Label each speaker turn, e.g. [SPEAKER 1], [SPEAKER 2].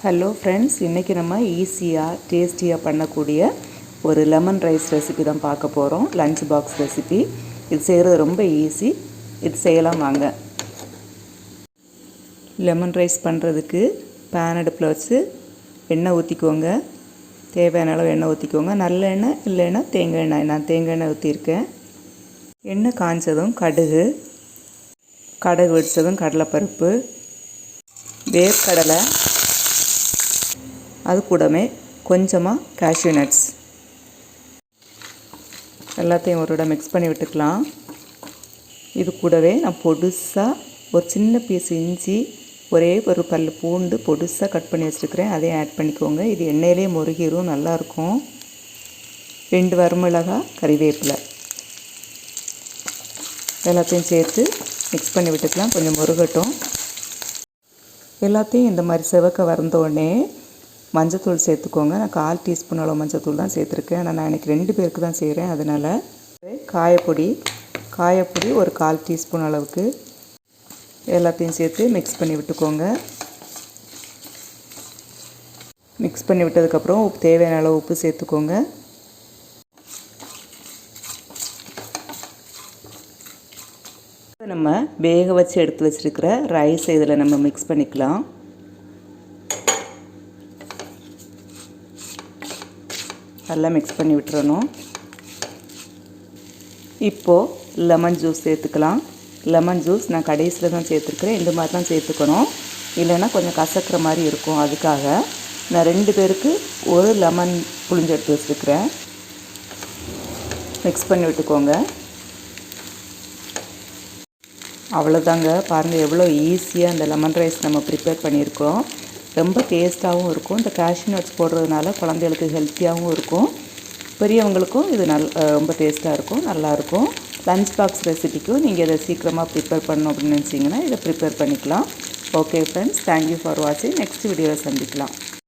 [SPEAKER 1] Hello friends, இன்றைக்கி நம்ம ஈஸியாக டேஸ்டியாக பண்ணக்கூடிய ஒரு லெமன் ரைஸ் ரெசிபி தான் பார்க்க போகிறோம். Lunch box recipe. இது செய்கிறது ரொம்ப ஈஸி. இது செய்யலாம் வாங்க. லெமன் ரைஸ் பண்ணுறதுக்கு பேன் அடுப்பில் வச்சு எண்ணெய் ஊற்றிக்கோங்க. தேவையான அளவு எண்ணெய் ஊற்றிக்கோங்க. நல்ல எண்ணெய் இல்லைன்னா தேங்காய் எண்ணெய். நான் தேங்காய் எண்ணெய் ஊற்றிருக்கேன். எண்ணெய் காய்ச்சதும் கடுகு வெடித்ததும் கடலைப்பருப்பு, வேர்க்கடலை, அது கூடவே கொஞ்சமாக கேஷ்யூ நட்ஸ் எல்லாத்தையும் ஒரு இடம் மிக்ஸ் பண்ணி விட்டுக்கலாம். இது கூடவே நான் பொடுசாக ஒரு சின்ன பீஸ் இஞ்சி, ஒரே ஒரு பல் பூண்டு பொடுசாக கட் பண்ணி வச்சுருக்கிறேன். அதையும் ஆட் பண்ணிக்கோங்க. இது எண்ணெயிலே முருகிரும், நல்லாயிருக்கும். 2 வரமிளகாய், கறிவேப்பிலை எல்லாத்தையும் சேர்த்து மிக்ஸ் பண்ணி விட்டுக்கலாம். கொஞ்சம் முருகட்டும். எல்லாத்தையும் இந்த மாதிரி செவக்க வந்தோடனே மஞ்சத்தூள் சேர்த்துக்கோங்க. நான் 1/4 டீஸ்பூன் அளவு மஞ்சத்தூள் தான் சேர்த்துருக்கேன். ஆனால் நான் இன்றைக்கி 2 பேருக்கு தான் செய்கிறேன். அதனால் காயப்பொடி ஒரு 1/4 டீஸ்பூன் அளவுக்கு எல்லாத்தையும் சேர்த்து மிக்ஸ் பண்ணி விட்டுக்கோங்க. மிக்ஸ் பண்ணி விட்டதுக்கப்புறம் தேவையான அளவு உப்பு சேர்த்துக்கோங்க. நம்ம வேக வச்சு எடுத்து வச்சுருக்கிற ரைஸ் இதில் நம்ம மிக்ஸ் பண்ணிக்கலாம். நல்லா மிக்ஸ் பண்ணி விட்டுறணும். இப்போது லெமன் ஜூஸ் சேர்த்துக்கலாம். லெமன் ஜூஸ் நான் கடைசியில் தான் சேர்த்துருக்குறேன். இந்த மாதிரி தான் சேர்த்துக்கணும், இல்லைன்னா கொஞ்சம் கசக்கிற மாதிரி இருக்கும். அதுக்காக நான் 2 பேருக்கு ஒரு லெமன் புழிஞ்சு எடுத்து வச்சுருக்கிறேன். மிக்ஸ் பண்ணி விட்டுக்கோங்க. அவ்வளோதாங்க. பாருங்கள் எவ்வளோ ஈஸியாக இந்த லெமன் ரைஸ் நம்ம ப்ரிப்பேர் பண்ணியிருக்கோம். ரொம்ப டேஸ்ட்டாகவும் இருக்கும். இந்த கேஷ்யூ நட்ஸ் போடுறதுனால குழந்தைகளுக்கு ஹெல்த்தியாகவும் இருக்கும். பெரியவங்களுக்கும் இது ரொம்ப டேஸ்ட்டாக இருக்கும், நல்லாயிருக்கும். லஞ்ச் பாக்ஸ் ரெசிபிக்கும் நீங்கள் இதை சீக்கிரமாக ப்ரிப்பேர் பண்ணணும் அப்படின்னு நினச்சிங்கன்னா இதை ப்ரிப்பேர் பண்ணிக்கலாம். ஓகே ஃப்ரெண்ட்ஸ், தேங்க்யூ ஃபார் வாட்சிங். நெக்ஸ்ட் வீடியோவில் சந்திக்கலாம்.